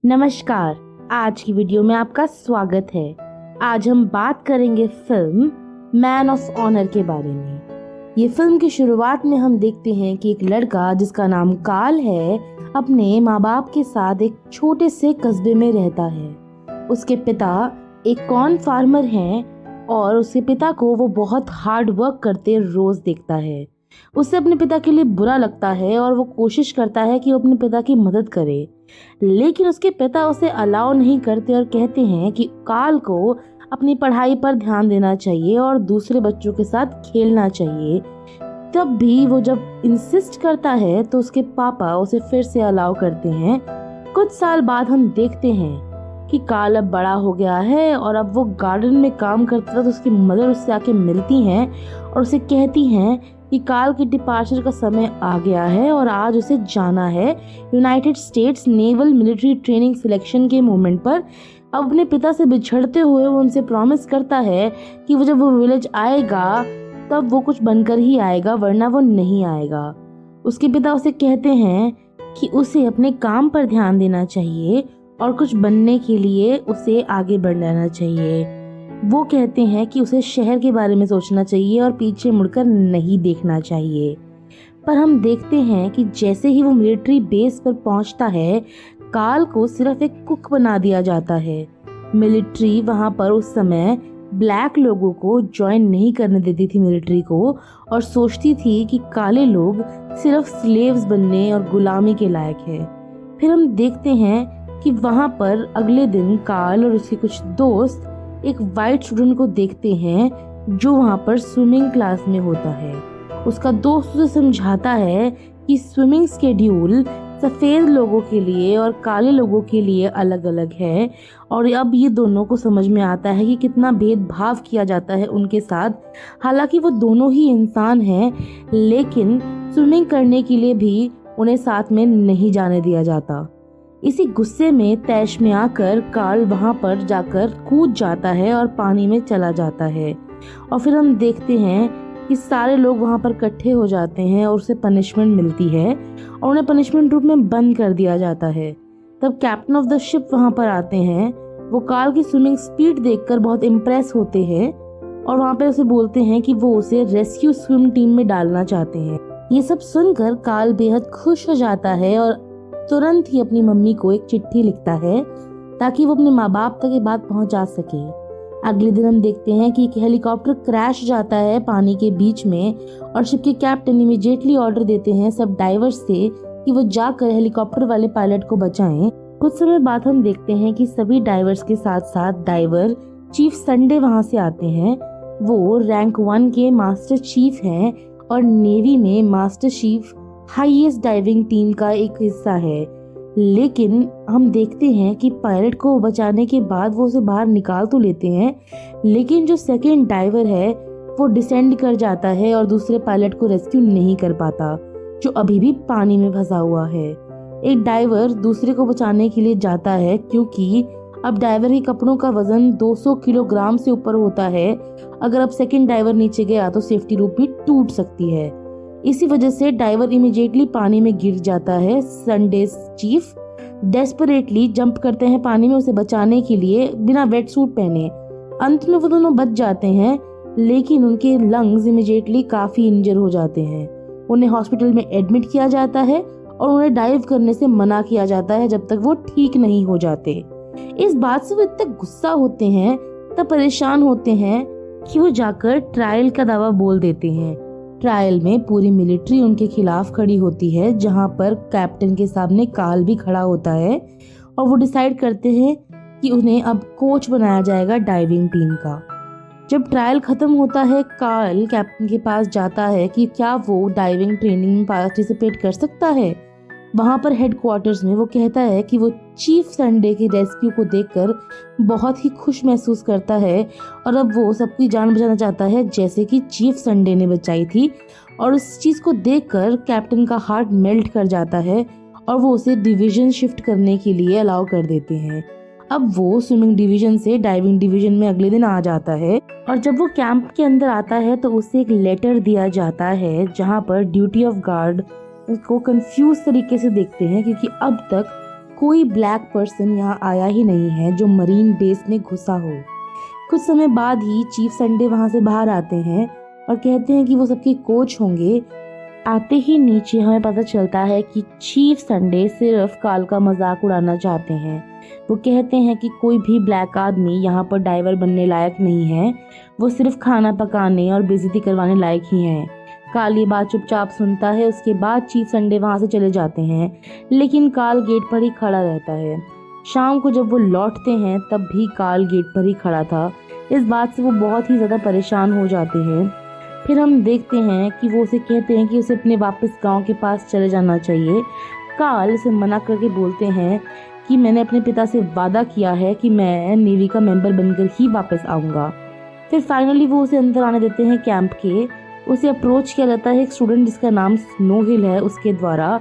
नमस्कार। आज की वीडियो में आपका स्वागत है। आज हम बात करेंगे फिल्म मैन ऑफ ऑनर के बारे में। ये फिल्म की शुरुआत में हम देखते हैं कि एक लड़का जिसका नाम कार्ल है अपने माँ बाप के साथ एक छोटे से कस्बे में रहता है। उसके पिता एक कॉर्न फार्मर हैं और उसके पिता को वो बहुत हार्ड वर्क करते रोज देखता है। उसे अपने पिता के लिए बुरा लगता है और वो कोशिश करता है कि वो अपने पिता की मदद करे, लेकिन उसके पिता उसे अलाउ नहीं करते और कहते हैं कि कार्ल को अपनी पढ़ाई पर ध्यान देना चाहिए और दूसरे बच्चों के साथ खेलना चाहिए। तब भी वो जब इंसिस्ट करता है तो उसके पापा उसे फिर से अलाउ करते हैं। कुछ साल बाद हम देखते हैं कि कार्ल अब बड़ा हो गया है और अब वो गार्डन में काम करता था तो उसकी मदर उससे आके मिलती हैं और उसे कहती हैं कि कार्ल के डिपार्चर का समय आ गया है और आज उसे जाना है United states naval military training selection के मोमेंट पर। अपने पिता से बिछड़ते हुए वो उनसे प्रॉमिस करता है कि वो जब वो विलेज आएगा तब वो कुछ बनकर ही आएगा, वरना वो नहीं आएगा। उसके पिता उसे कहते हैं कि उसे अपने काम पर ध्यान देना चाहिए और कुछ बनने के लिए उसे आगे बढ़ना चाहिए। वो कहते हैं कि उसे शहर के बारे में सोचना चाहिए और पीछे मुड़कर नहीं देखना चाहिए। पर हम देखते हैं कि जैसे ही वो मिलिट्री बेस पर पहुंचता है, कार्ल को सिर्फ एक कुक बना दिया जाता है। मिलिट्री वहां पर उस समय ब्लैक लोगों को ज्वाइन नहीं करने देती थी मिलिट्री को, और सोचती थी कि काले लोग सिर्फ स्लेव्स बनने और गुलामी के लायक है। फिर हम देखते हैं कि वहां पर अगले दिन कार्ल और उसके कुछ दोस्त एक वाइट स्टूडेंट को देखते हैं जो वहां पर स्विमिंग क्लास में होता है। उसका दोस्त उसे समझाता है कि स्विमिंग स्केड्यूल सफेद लोगों के लिए और काले लोगों के लिए अलग अलग है, और अब ये दोनों को समझ में आता है कि कितना भेदभाव किया जाता है उनके साथ। हालांकि वो दोनों ही इंसान हैं, लेकिन स्विमिंग करने के लिए भी उन्हें साथ में नहीं जाने दिया जाता। इसी गुस्से में तैश में आकर कार्ल वहां पर जाकर कूद जाता है और पानी में चला जाता है। और फिर हम देखते हैं कि सारे लोग वहां पर इकट्ठे हो जाते हैं और उसे पनिशमेंट मिलती है और उन्हें पनिशमेंट रूम में बंद कर दिया जाता है। तब कैप्टन ऑफ द शिप वहां पर आते हैं। वो कार्ल की स्विमिंग स्पीड देखकर बहुत इम्प्रेस होते हैं और वहां पे उसे बोलते हैं कि वो उसे रेस्क्यू स्विम टीम में डालना चाहते हैं। ये सब सुनकर कार्ल बेहद खुश हो जाता है और तुरंत ही अपनी मम्मी को एक चिट्ठी लिखता है ताकि वो अपने माँ बाप तक ये बात पहुंचा सके। अगले दिन हम देखते हैं कि एक हेलीकॉप्टर क्रैश जाता है पानी के बीच में और शिप के कैप्टन इमीडिएटली ऑर्डर देते हैं सब डाइवर्स से कि वो जाकर हेलीकॉप्टर वाले पायलट को बचाएं। कुछ समय बाद हम देखते हैं कि सभी डाइवर्स के साथ साथ डाइवर चीफ संडे वहां से आते हैं। वो रैंक 1 के मास्टर चीफ हैं और नेवी में master chief highest diving team का एक हिस्सा है। लेकिन हम देखते हैं कि पायलट को बचाने के बाद वो उसे बाहर निकाल तो लेते हैं, लेकिन जो सेकंड डाइवर है वो डिसेंड कर जाता है और दूसरे पायलट को रेस्क्यू नहीं कर पाता, जो अभी भी पानी में फंसा हुआ है। एक डाइवर दूसरे को बचाने के लिए जाता है क्योंकि अब डाइवर के कपड़ों का वजन 200 किलोग्राम से ऊपर होता है। अगर अब सेकंड डाइवर नीचे गया तो सेफ्टी रोप भी टूट सकती है। इसी वजह से डाइवर इमीडिएटली पानी में गिर जाता है। संडे चीफ डेस्परेटली जंप करते हैं पानी में उसे बचाने के लिए बिना वेट सूट पहने। अंत में वो दोनों बच जाते हैं, लेकिन उनके लंग्स इमीडिएटली काफी इंजर हो जाते हैं। उन्हें हॉस्पिटल में एडमिट किया जाता है और उन्हें डाइव करने से मना किया जाता है जब तक वो ठीक नहीं हो जाते। इस बात से वो इतने गुस्सा होते हैं, तब परेशान होते हैं कि वो जाकर ट्रायल का दावा बोल देते हैं। ट्रायल में पूरी मिलिट्री उनके खिलाफ खड़ी होती है, जहां पर कैप्टन के सामने कार्ल भी खड़ा होता है और वो डिसाइड करते हैं कि उन्हें अब कोच बनाया जाएगा डाइविंग टीम का। जब ट्रायल खत्म होता है, कार्ल कैप्टन के पास जाता है कि क्या वो डाइविंग ट्रेनिंग में पार्टिसिपेट कर सकता है। वहां पर हेडक्वार्टर्स में वो कहता है कि वो चीफ संडे के रेस्क्यू को देखकर बहुत ही खुश महसूस करता है और अब वो सबकी जान बचाना चाहता है जैसे कि चीफ संडे ने बचाई थी। और उस चीज को देखकर कैप्टन का हार्ट मेल्ट कर जाता है और वो उसे डिवीजन शिफ्ट करने के लिए अलाउ कर देते हैं। अब वो स्विमिंग डिवीजन से डाइविंग डिवीजन में अगले दिन आ जाता है और जब वो कैंप के अंदर आता है तो उसे एक लेटर दिया जाता है जहाँ पर ड्यूटी ऑफ गार्ड उसको कंफ्यूज तरीके से देखते हैं, क्योंकि अब तक कोई ब्लैक पर्सन यहाँ आया ही नहीं है जो मरीन बेस में घुसा हो। कुछ समय बाद ही चीफ संडे वहाँ से बाहर आते हैं और कहते हैं कि वो सबके कोच होंगे। आते ही नीचे हमें पता चलता है कि चीफ संडे सिर्फ काल का मजाक उड़ाना चाहते हैं। वो कहते हैं कि कोई भी ब्लैक आदमी यहाँ पर डाइवर बनने लायक नहीं है, वो सिर्फ खाना पकाने और बेइज्जती करवाने लायक ही है। काल ये बात चुपचाप सुनता है। उसके बाद चीफ संडे वहाँ से चले जाते हैं, लेकिन काल गेट पर ही खड़ा रहता है। शाम को जब वो लौटते हैं तब भी काल गेट पर ही खड़ा था। इस बात से वो बहुत ही ज़्यादा परेशान हो जाते हैं। फिर हम देखते हैं कि वो उसे कहते हैं कि उसे अपने वापस गांव के पास चले जाना चाहिए। काल उसे मना करके बोलते हैं कि मैंने अपने पिता से वादा किया है कि मैं नेवी का मेंबर बनकर ही वापस आऊँगा। फिर फाइनली वो उसे अंदर आने देते हैं कैंप के। उसे अप्रोच किया जाता है एक स्टूडेंट जिसका नाम स्नो हिल है, उसके द्वारा।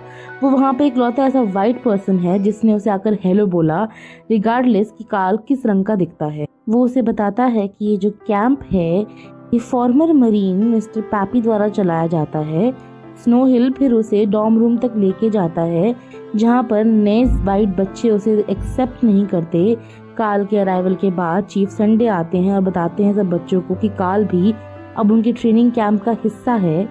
वो वहाँ पे इकलौता ऐसा वाइट पर्सन है जिसने उसे आकर हेलो बोला, रिगार्डलेस कि काल किस रंग का दिखता है। वो उसे बताता है कि ये जो कैंप है ये फॉर्मर मरीन मिस्टर पैपी द्वारा चलाया जाता है। स्नो हिल फिर उसे डॉर्म रूम तक लेके जाता है जहाँ पर नए वाइट बच्चे उसे एक्सेप्ट नहीं करते। काल के अराइवल के बाद चीफ संडे आते हैं और बताते हैं सब बच्चों को कि काल भी अब उनके ट्रेनिंग कैंप का हिस्सा है।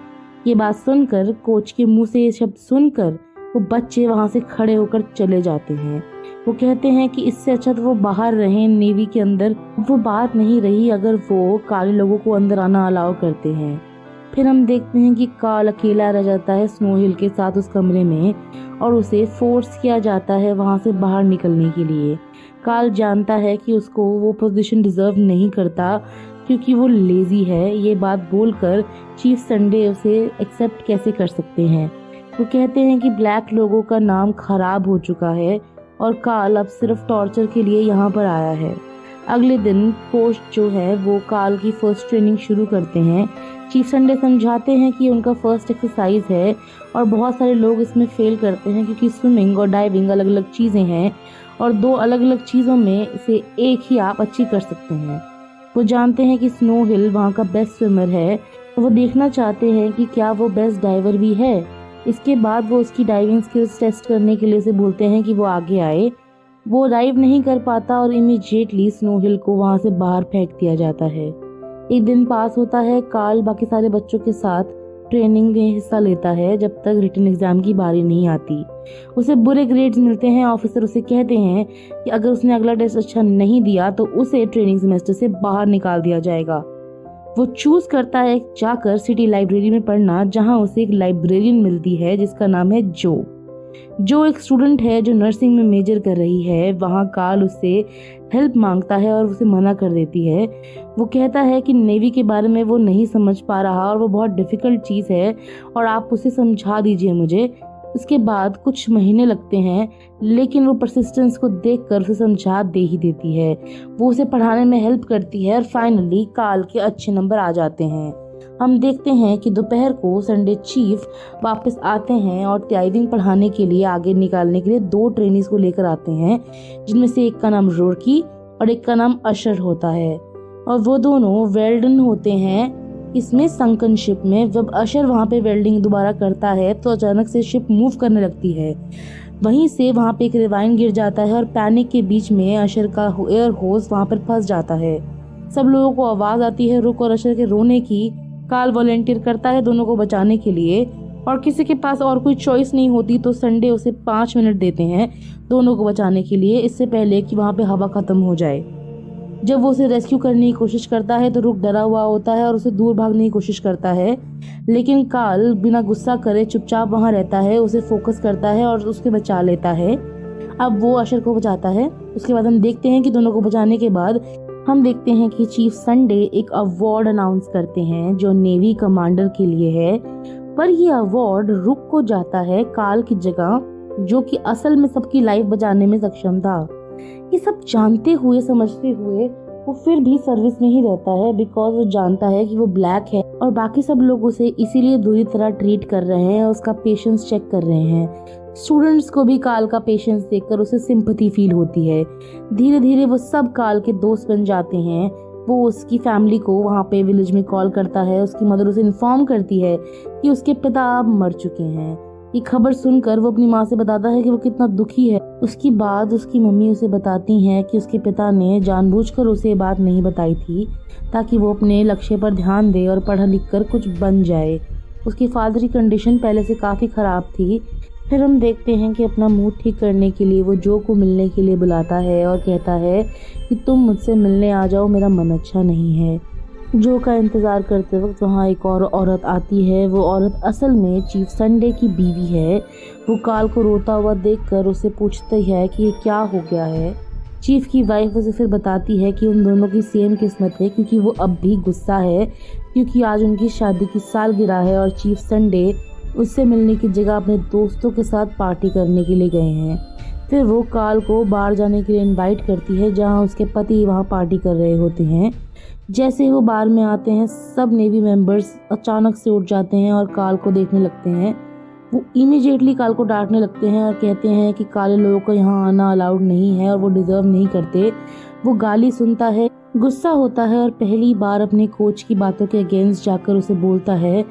ये बात सुनकर कोच के मुंह से ये शब्द सुनकर वो बच्चे वहां से खड़े होकर चले जाते हैं। वो कहते हैं कि इससे अच्छा तो वो बाहर रहें नेवी के अंदर। वो बात नहीं रही अगर वो काले लोगों को अंदर आना अलाउ करते हैं। फिर हम देखते हैं कि काल अकेला रह जाता है स्नो हिल के साथ उस कमरे में और उसे फोर्स किया जाता है वहां से बाहर निकलने के लिए। काल जानता है कि उसको वो पोजीशन डिजर्व नहीं करता क्योंकि वो लेजी है। ये बात बोलकर चीफ संडे उसे एक्सेप्ट कैसे कर सकते हैं। वो कहते हैं कि ब्लैक लोगों का नाम खराब हो चुका है और काल अब सिर्फ टॉर्चर के लिए यहाँ पर आया है। अगले दिन कोच जो है वो काल की फर्स्ट ट्रेनिंग शुरू करते हैं। चीफ संडे समझाते हैं कि उनका फर्स्ट एक्सरसाइज है और बहुत सारे लोग इसमें फेल करते हैं क्योंकि स्विमिंग और डाइविंग अलग अलग चीज़ें हैं और दो अलग अलग चीज़ों में से एक ही आप अच्छी कर सकते हैं। वो जानते हैं कि स्नो हिल वहाँ का बेस्ट स्विमर है, तो वो देखना चाहते हैं कि क्या वो बेस्ट डाइवर भी है। इसके बाद वो उसकी डाइविंग स्किल्स टेस्ट करने के लिए उसे बोलते हैं कि वो आगे आए। वो डाइव नहीं कर पाता और इमीडिएटली स्नो हिल को वहाँ से बाहर फेंक दिया जाता है। एक दिन पास होता है। काल बाकी सारे बच्चों के साथ ट्रेनिंग में हिस्सा लेता है जब तक रिटन एग्जाम की बारी नहीं आती। उसे बुरे ग्रेड्स मिलते हैं। ऑफिसर उसे कहते हैं कि अगर उसने अगला टेस्ट अच्छा नहीं दिया तो उसे ट्रेनिंग सेमेस्टर से बाहर निकाल दिया जाएगा। वो चूज करता है जाकर सिटी लाइब्रेरी में पढ़ना, जहां उसे एक लाइब्रेरियन मिलती है जिसका नाम है जो एक स्टूडेंट है जो नर्सिंग में मेजर कर रही है। वहाँ काल उससे हेल्प मांगता है और उसे मना कर देती है। वो कहता है कि नेवी के बारे में वो नहीं समझ पा रहा और वो बहुत डिफ़िकल्ट चीज़ है और आप उसे समझा दीजिए मुझे। उसके बाद कुछ महीने लगते हैं लेकिन वो परसिस्टेंस को देखकर उसे समझा दे ही देती है। वो उसे पढ़ाने में हेल्प करती है और फाइनली काल के अच्छे नंबर आ जाते हैं। हम देखते हैं कि दोपहर को संडे चीफ वापस आते हैं और डाइविंग पढ़ाने के लिए आगे निकालने के लिए दो ट्रेनीज को लेकर आते हैं, जिनमें से एक का नाम रोर्की और एक का नाम अशर होता है और वो दोनों वेल्डन होते हैं इसमें संकन शिप में। जब अशर वहाँ पे वेल्डिंग दोबारा करता है तो अचानक से शिप मूव करने लगती है। वहीं से वहाँ पे एक रिवाइन गिर जाता है और पैनिक के बीच में अशर का एयर होस्ट वहाँ पर फंस जाता है। सब लोगों को आवाज आती है रुक और अशर के रोने की। काल वॉलेंटियर करता है दोनों को बचाने के लिए और किसी के पास और कोई चॉइस नहीं होती तो संडे उसे 5 मिनट देते हैं दोनों को बचाने के लिए, इससे पहले कि वहाँ पे हवा खत्म हो जाए। जब वो उसे रेस्क्यू करने की कोशिश करता है तो रुक डरा हुआ होता है और उसे दूर भागने की कोशिश करता है, लेकिन काल बिना गुस्सा करे चुपचाप वहाँ रहता है, उसे फोकस करता है और उसके बचा लेता है। अब वो अशर को बचाता है। उसके बाद हम देखते हैं कि दोनों को बचाने के बाद हम देखते हैं कि चीफ संडे एक अवार्ड अनाउंस करते हैं जो नेवी कमांडर के लिए है, पर ये अवार्ड रुक को जाता है काल की जगह, जो कि असल में सबकी लाइफ बचाने में सक्षम था। ये सब जानते हुए समझते हुए वो फिर भी सर्विस में ही रहता है बिकॉज वो जानता है कि वो ब्लैक है और बाकी सब लोग उसे इसीलिए बुरी तरह ट्रीट कर रहे हैं, उसका पेशेंस चेक कर रहे हैं। स्टूडेंट्स को भी काल का पेशेंस देखकर उसे सिंपैथी फील होती है। धीरे धीरे वो सब काल के दोस्त बन जाते हैं। वो उसकी फैमिली को वहाँ पे विलेज में कॉल करता है। उसकी मदर उसे इन्फॉर्म करती है कि उसके पिता अब मर चुके हैं। ये खबर सुनकर वो अपनी माँ से बताता है कि वो कितना दुखी है। उसके बाद उसकी मम्मी उसे बताती हैं कि उसके पिता ने जानबूझकर उसे ये बात नहीं बताई थी ताकि वो अपने लक्ष्य पर ध्यान दे और पढ़ लिख कर कुछ बन जाए। उसके फादर की कंडीशन पहले से काफ़ी ख़राब थी। फिर हम देखते हैं कि अपना मूड ठीक करने के लिए वो जो को मिलने के लिए बुलाता है और कहता है कि तुम मुझसे मिलने आ जाओ, मेरा मन अच्छा नहीं है। जो का इंतज़ार करते वक्त वहाँ एक और औरत आती है। वो औरत असल में चीफ संडे की बीवी है। वो काल को रोता हुआ देखकर उसे पूछती है कि ये क्या हो गया है। चीफ की वाइफ उसे फिर बताती है कि उन दोनों की सेम किस्मत है, क्योंकि वो अब भी गुस्सा है क्योंकि आज उनकी शादी की सालगिरह है और चीफ संडे उससे मिलने की जगह अपने दोस्तों के साथ पार्टी करने के लिए गए हैं। फिर वो काल को बाहर जाने के लिए इनवाइट करती है, जहां उसके पति वहां पार्टी कर रहे होते हैं। जैसे ही वो बार में आते हैं, सब नेवी मेंबर्स अचानक से उठ जाते हैं और काल को देखने लगते हैं। वो इमीडिएटली काल को डांटने लगते हैं और कहते हैं कि काले लोगों को यहाँ आना अलाउड नहीं है और वो डिजर्व नहीं करते। वो गाली सुनता है, गुस्सा होता है और पहली बार अपने कोच की बातों के अगेंस्ट जाकर उसे बोलता है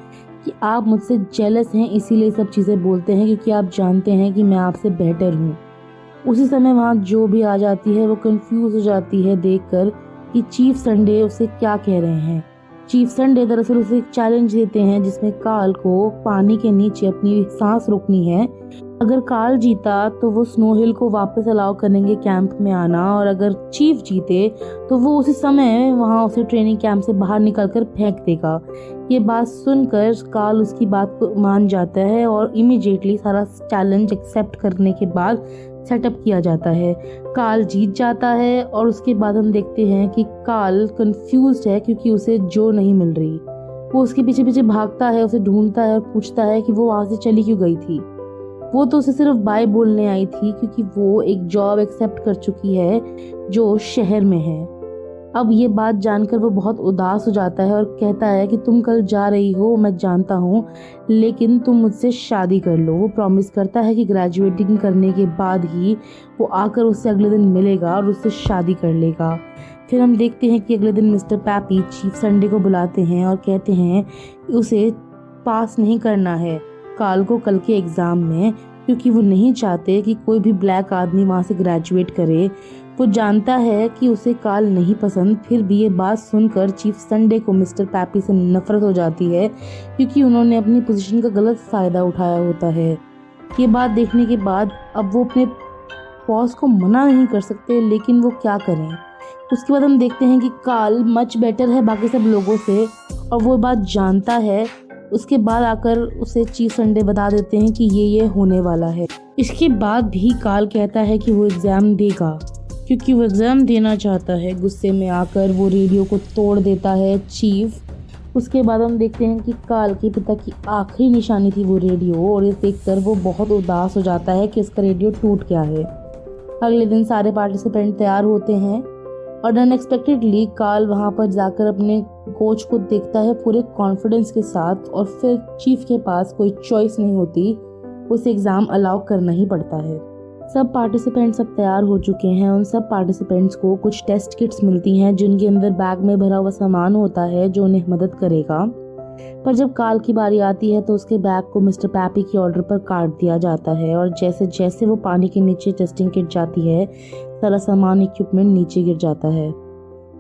कि आप मुझसे जेलस हैं, इसीलिए सब चीज़ें बोलते हैं क्योंकि आप जानते हैं कि मैं आपसे बेटर हूँ। उसी समय वहाँ जो भी आ जाती है वो कंफ्यूज हो जाती है देखकर कि चीफ संडे उसे क्या कह रहे हैं। चीफ संडे दरअसल उसे एक चैलेंज देते हैं जिसमें काल को पानी के नीचे अपनी सांस रोकनी है। अगर काल जीता तो वो स्नो हिल को वापस अलाउ करेंगे कैंप में आना, और अगर चीफ जीते तो वो उसी समय वहाँ उसे ट्रेनिंग कैंप से बाहर निकलकर फेंक देगा। ये बात सुनकर काल उसकी बात को मान जाता है और इमीडिएटली सारा चैलेंज एक्सेप्ट करने के बाद सेटअप किया जाता है। काल जीत जाता है और उसके बाद हम देखते हैं कि काल कंफ्यूज्ड है क्योंकि उसे जो नहीं मिल रही। वो उसके पीछे पीछे भागता है, उसे ढूंढता है और पूछता है कि वो वहां से चली क्यों गई थी। वो तो उसे सिर्फ बाय बोलने आई थी क्योंकि वो एक जॉब एक्सेप्ट कर चुकी है जो शहर में है। अब ये बात जानकर वो बहुत उदास हो जाता है और कहता है कि तुम कल जा रही हो, मैं जानता हूँ, लेकिन तुम मुझसे शादी कर लो। वो प्रॉमिस करता है कि ग्रेजुएटिंग करने के बाद ही वो आकर उससे अगले दिन मिलेगा और उससे शादी कर लेगा। फिर हम देखते हैं कि अगले दिन मिस्टर पैपी चीफ संडे को बुलाते हैं और कहते हैं कि उसे पास नहीं करना है काल को कल के एग्ज़ाम में, क्योंकि वो नहीं चाहते कि कोई भी ब्लैक आदमी वहाँ से ग्रेजुएट करे। वो जानता है कि उसे काल नहीं पसंद, फिर भी ये बात सुनकर चीफ संडे को मिस्टर पैपी से नफरत हो जाती है क्योंकि उन्होंने अपनी पोजीशन का गलत फ़ायदा उठाया होता है। ये बात देखने के बाद अब वो अपने बॉस को मना नहीं कर सकते, लेकिन वो क्या करें। उसके बाद हम देखते हैं कि काल मच बेटर है बाकी सब लोगों से और वो बात जानता है। उसके बाद आकर उसे चीफ संडे बता देते हैं कि ये होने वाला है। इसके बाद भी काल कहता है कि वो एग्ज़ाम देगा क्योंकि वो एग्ज़ाम देना चाहता है। गुस्से में आकर वो रेडियो को तोड़ देता है चीफ। उसके बाद हम देखते हैं कि काल के पिता की आखिरी निशानी थी वो रेडियो, और इसे देखकर वो बहुत उदास हो जाता है कि इसका रेडियो टूट गया है। अगले दिन सारे पार्टिसिपेंट तैयार होते हैं और अनएक्सपेक्टेडली काल वहाँ पर जाकर अपने कोच को देखता है पूरे कॉन्फिडेंस के साथ, और फिर चीफ के पास कोई चॉइस नहीं होती, उसे एग्ज़ाम अलाउ करना ही पड़ता है। सब पार्टिसिपेंट्स अब तैयार हो चुके हैं। उन सब पार्टिसिपेंट्स को कुछ टेस्ट किट्स मिलती हैं जिनके अंदर बैग में भरा हुआ सामान होता है जो उन्हें मदद करेगा। पर जब काल की बारी आती है तो उसके बैग को मिस्टर पैपी के ऑर्डर पर काट दिया जाता है, और जैसे जैसे वो पानी के नीचे टेस्टिंग किट जाती है सारा सामान इक्विपमेंट नीचे गिर जाता है।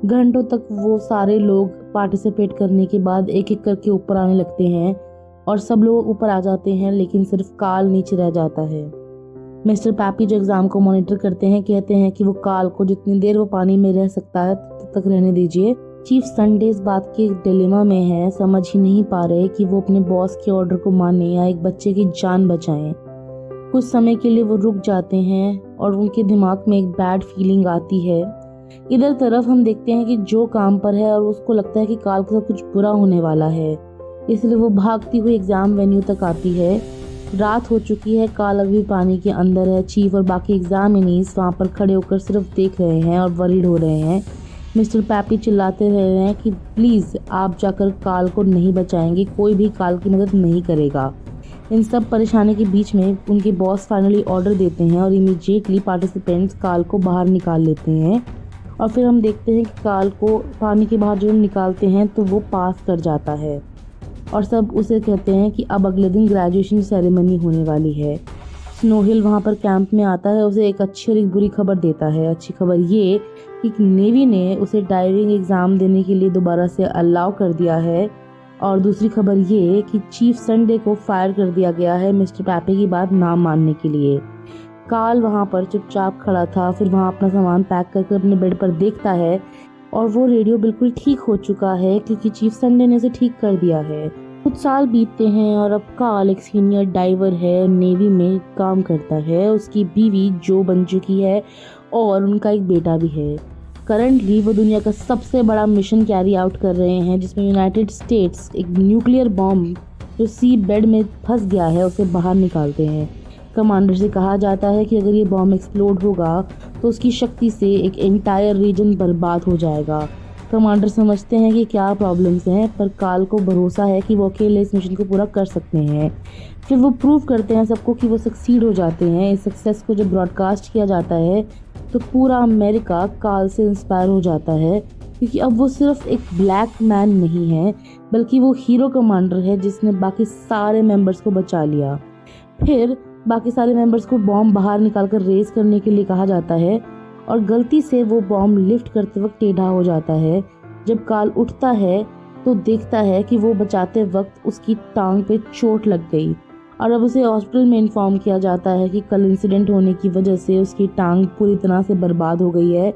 घंटों तक वो सारे लोग पार्टिसिपेट करने के बाद एक एक करके ऊपर आने लगते हैं और सब लोग ऊपर आ जाते हैं, लेकिन सिर्फ काल नीचे रह जाता है। मिस्टर पैपी जो एग्ज़ाम को मॉनिटर करते हैं कहते हैं कि वो काल को जितनी देर वो पानी में रह सकता है तब तक रहने दीजिए। चीफ संडे इस बात के डिलेमा में है, समझ ही नहीं पा रहे कि वो अपने बॉस के ऑर्डर को माने या एक बच्चे की जान बचाएं। कुछ समय के लिए वो रुक जाते हैं और उनके दिमाग में एक बैड फीलिंग आती है। इधर तरफ हम देखते हैं कि जो काम पर है और उसको लगता है कि काल के साथ कुछ बुरा होने वाला है, इसलिए वो भागती हुई एग्ज़ाम वेन्यू तक आती है। रात हो चुकी है, काल अभी पानी के अंदर है। चीफ और बाकी एग्जामिनीज वहाँ पर खड़े होकर सिर्फ देख रहे हैं और वरीड हो रहे हैं। मिस्टर पैपी चिल्लाते रहे हैं कि प्लीज़ आप जाकर काल को नहीं बचाएंगे, कोई भी काल की मदद नहीं करेगा। इन सब परेशानी के बीच में उनके बॉस फाइनली ऑर्डर देते हैं और इमीडिएटली पार्टिसिपेंट्स काल को बाहर निकाल लेते हैं। और फिर हम देखते हैं कि काल को पानी के बाहर जब हम निकालते हैं तो वो पास कर जाता है। और सब उसे कहते हैं कि अब अगले दिन ग्रेजुएशन सेरेमनी होने वाली है। स्नो हिल वहाँ पर कैंप में आता है, उसे एक अच्छी और एक बुरी खबर देता है। अच्छी खबर ये कि नेवी ने उसे डाइविंग एग्ज़ाम देने के लिए दोबारा से अलाउ कर दिया है, और दूसरी खबर ये कि चीफ संडे को फायर कर दिया गया है मिस्टर पैपे की बात ना मानने के लिए। कार्ल वहाँ पर चुपचाप खड़ा था, फिर वहाँ अपना सामान पैक करके अपने बेड पर देखता है और वो रेडियो बिल्कुल ठीक हो चुका है क्योंकि चीफ संडे ने उसे ठीक कर दिया है। कुछ साल बीतते हैं और अब कार्ल एक सीनियर डाइवर है, नेवी में काम करता है। उसकी बीवी जो बन चुकी है और उनका एक बेटा भी है। करंटली वो दुनिया का सबसे बड़ा मिशन कैरी आउट कर रहे हैं, जिसमें यूनाइटेड स्टेट्स एक न्यूक्लियर बॉम्ब जो सी बेड में फंस गया है उसे बाहर निकालते हैं। कमांडर से कहा जाता है कि अगर ये बॉम्ब एक्सप्लोड होगा तो उसकी शक्ति से एक एंटायर रीजन बर्बाद हो जाएगा। कमांडर समझते हैं कि क्या प्रॉब्लम्स हैं, पर कार्ल को भरोसा है कि वो अकेले इस मिशन को पूरा कर सकते हैं। फिर वो प्रूव करते हैं सबको कि वो सक्सीड हो जाते हैं। इस सक्सेस को जब ब्रॉडकास्ट किया जाता है तो पूरा अमेरिका कार्ल से इंस्पायर हो जाता है, क्योंकि अब वो सिर्फ एक ब्लैक मैन नहीं है बल्कि वो हीरो कमांडर है जिसने बाकी सारे मेंबर्स को बचा लिया। फिर बाकी सारे मेंबर्स को बॉम्ब बाहर निकालकर रेस करने के लिए कहा जाता है और गलती से वो बॉम्ब लिफ्ट करते वक्त टेढ़ा हो जाता है। जब कार्ल उठता है तो देखता है कि वो बचाते वक्त उसकी टांग पे चोट लग गई और अब उसे हॉस्पिटल में इन्फॉर्म किया जाता है कि कल इंसिडेंट होने की वजह से उसकी टांग पूरी तरह से बर्बाद हो गई है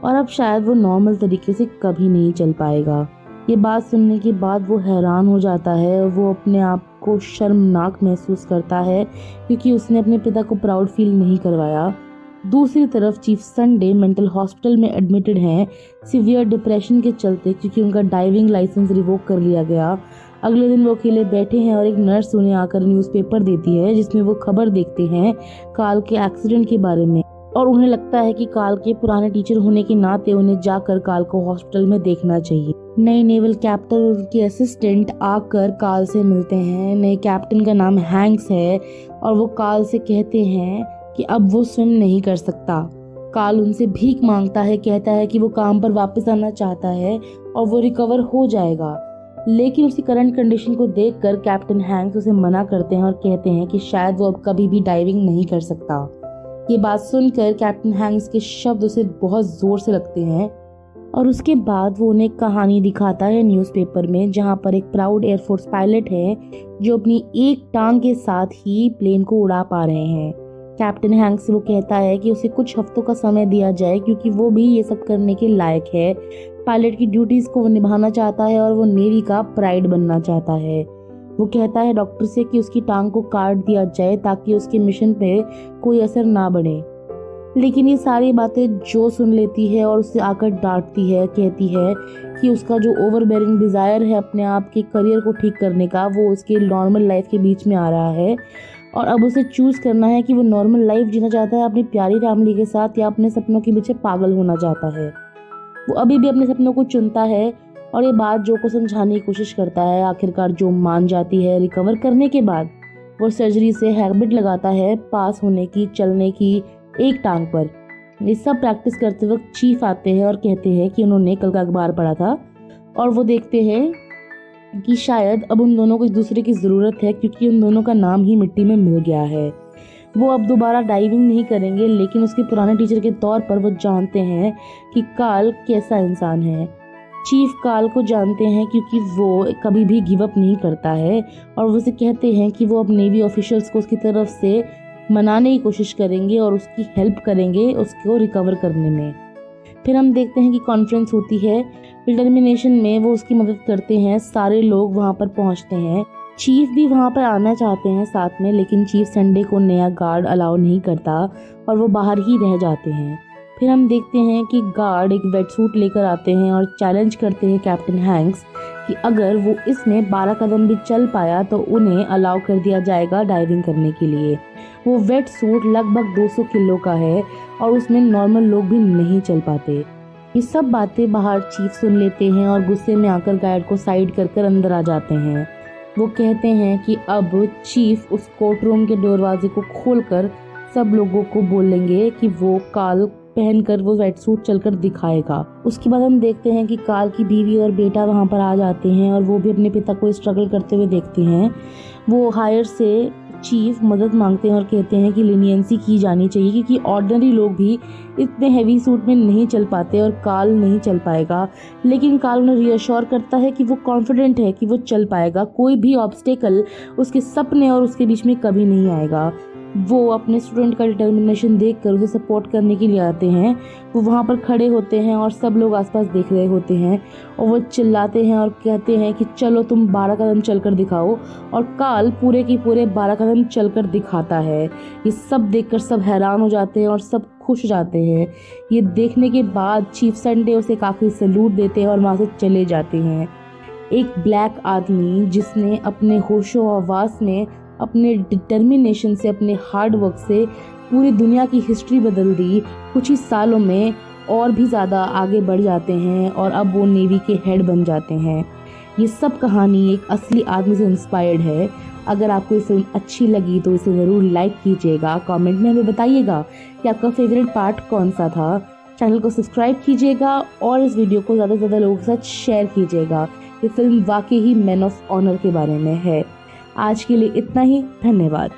और अब शायद वो नॉर्मल तरीके से कभी नहीं चल पाएगा। ये बात सुनने के बाद वो हैरान हो जाता है और वो अपने आप को शर्मनाक महसूस करता है क्योंकि उसने अपने पिता को प्राउड फील नहीं करवाया। दूसरी तरफ चीफ संडे मेंटल हॉस्पिटल में एडमिटेड हैं सीवियर डिप्रेशन के चलते, क्योंकि उनका डाइविंग लाइसेंस रिवोक कर लिया गया। अगले दिन वो अकेले बैठे हैं और एक नर्स उन्हें आकर न्यूज़पेपर देती है जिसमें वो खबर देखते हैं कार्ल के एक्सीडेंट के बारे में, और उन्हें लगता है कि कार्ल के पुराने टीचर होने के नाते उन्हें जाकर कार्ल को हॉस्पिटल में देखना चाहिए। नए नेवल कैप्टन और उनके असिस्टेंट आकर कार्ल से मिलते हैं। नए कैप्टन का नाम हैंक्स है और वो कार्ल से कहते हैं कि अब वो स्विम नहीं कर सकता। कार्ल उनसे भीख मांगता है, कहता है कि वो काम पर वापस आना चाहता है और वो रिकवर हो जाएगा, लेकिन उसकी करंट कंडीशन को देखकर कैप्टन हैंक्स उसे मना करते हैं और कहते हैं कि शायद वो अब कभी भी डाइविंग नहीं कर सकता। ये बात सुनकर कैप्टन हैंक्स के शब्द उसे बहुत जोर से लगते हैं और उसके बाद वो उन्हें कहानी दिखाता है न्यूज़पेपर में, जहाँ पर एक प्राउड एयरफोर्स पायलट है जो अपनी एक टांग के साथ ही प्लेन को उड़ा पा रहे हैं। कैप्टन हैंक्स से वो कहता है कि उसे कुछ हफ्तों का समय दिया जाए क्योंकि वो भी ये सब करने के लायक है। पायलट की ड्यूटीज को वो निभाना चाहता है और वो नेवी का प्राइड बनना चाहता है। वो कहता है डॉक्टर से कि उसकी टांग को काट दिया जाए ताकि उसके मिशन पे कोई असर ना बढ़े, लेकिन ये सारी बातें जो सुन लेती है और उससे आकर डांटती है, कहती है कि उसका जो ओवरबेरिंग डिज़ायर है अपने आप के करियर को ठीक करने का, वो उसके नॉर्मल लाइफ के बीच में आ रहा है और अब उसे चूज़ करना है कि वो नॉर्मल लाइफ जीना चाहता है अपनी प्यारी फैमिली के साथ या अपने सपनों के पीछे पागल होना चाहता है। वो अभी भी अपने सपनों को चुनता है और ये बात जो को समझाने की कोशिश करता है। आखिरकार जो मान जाती है। रिकवर करने के बाद वो सर्जरी से हैबिट लगाता है पास होने की, चलने की एक टांग पर। ये सब प्रैक्टिस करते वक्त चीफ आते हैं और कहते हैं कि उन्होंने कल का अखबार पढ़ा था और वो देखते हैं कि शायद अब उन दोनों को एक दूसरे की ज़रूरत है क्योंकि उन दोनों का नाम ही मिट्टी में मिल गया है। वो अब दोबारा डाइविंग नहीं करेंगे, लेकिन उसके पुराने टीचर के तौर पर वो जानते हैं कि कार्ल कैसा इंसान है। चीफ कार्ल को जानते हैं क्योंकि वो कभी भी गिव अप नहीं करता है और वो उसे कहते हैं कि वो अब नेवी ऑफिशियल्स को उसकी तरफ से मनाने की कोशिश करेंगे और उसकी हेल्प करेंगे उसको रिकवर करने में। फिर हम देखते हैं कि कॉन्फ्रेंस होती है। डिटर्मिनेशन में वो उसकी मदद करते हैं। सारे लोग वहाँ पर पहुँचते हैं। चीफ भी वहाँ पर आना चाहते हैं साथ में, लेकिन चीफ संडे को नया गार्ड अलाउ नहीं करता और वो बाहर ही रह जाते हैं। फिर हम देखते हैं कि गार्ड एक वेट सूट लेकर आते हैं और चैलेंज करते हैं कैप्टन हैंक्स कि अगर वो इसमें 12 कदम भी चल पाया तो उन्हें अलाउ कर दिया जाएगा डाइविंग करने के लिए। वो वेट सूट लगभग 200 किलो का है और उसमें नॉर्मल लोग भी नहीं चल पाते। ये सब बातें बाहर चीफ सुन लेते हैं और गुस्से में आकर गार्ड को साइड कर अंदर आ जाते हैं। वो कहते हैं कि अब चीफ उस कोर्ट रूम के दरवाजे को खोलकर सब लोगों को बोलेंगे कि वो कार्ल पहनकर वो वेट सूट चलकर दिखाएगा। उसके बाद हम देखते हैं कि कार्ल की बीवी और बेटा वहाँ पर आ जाते हैं और वो भी अपने पिता को स्ट्रगल करते हुए देखते हैं। वो हायर से चीफ मदद मांगते हैं और कहते हैं कि लीनियंसी की जानी चाहिए क्योंकि ऑर्डिनरी लोग भी इतने हैवी सूट में नहीं चल पाते और कार्ल नहीं चल पाएगा। लेकिन कार्ल उन्हें रियश्योर करता है कि वो कॉन्फिडेंट है कि वो चल पाएगा, कोई भी ऑब्स्टेकल उसके सपने और उसके बीच में कभी नहीं आएगा। वो अपने स्टूडेंट का डिटर्मिनेशन देखकर उसे सपोर्ट करने के लिए आते हैं। वो वहाँ पर खड़े होते हैं और सब लोग आसपास देख रहे होते हैं और वो चिल्लाते हैं और कहते हैं कि चलो तुम 12 कदम चलकर दिखाओ। और कार्ल पूरे के पूरे 12 कदम चलकर दिखाता है। ये सब देखकर सब हैरान हो जाते हैं और सब खुश हो जाते हैं। ये देखने के बाद चीफ संडे उसे काफ़ी सैल्यूट देते हैं और वहाँ से चले जाते हैं। एक ब्लैक आदमी जिसने अपने होशो हवास में, अपने डिटर्मिनेशन से, अपने हार्ड वर्क से पूरी दुनिया की हिस्ट्री बदल दी, कुछ ही सालों में और भी ज़्यादा आगे बढ़ जाते हैं और अब वो नेवी के हेड बन जाते हैं। ये सब कहानी एक असली आदमी से इंस्पायर्ड है। अगर आपको ये फिल्म अच्छी लगी तो इसे ज़रूर लाइक कीजिएगा, कमेंट में हमें बताइएगा कि आपका फेवरेट पार्ट कौन सा था। चैनल को सब्सक्राइब कीजिएगा और इस वीडियो को ज़्यादा से ज़्यादा लोगों के साथ शेयर कीजिएगा। ये फिल्म वाकई ही मैन ऑफ ऑनर के बारे में है। आज के लिए इतना ही, धन्यवाद।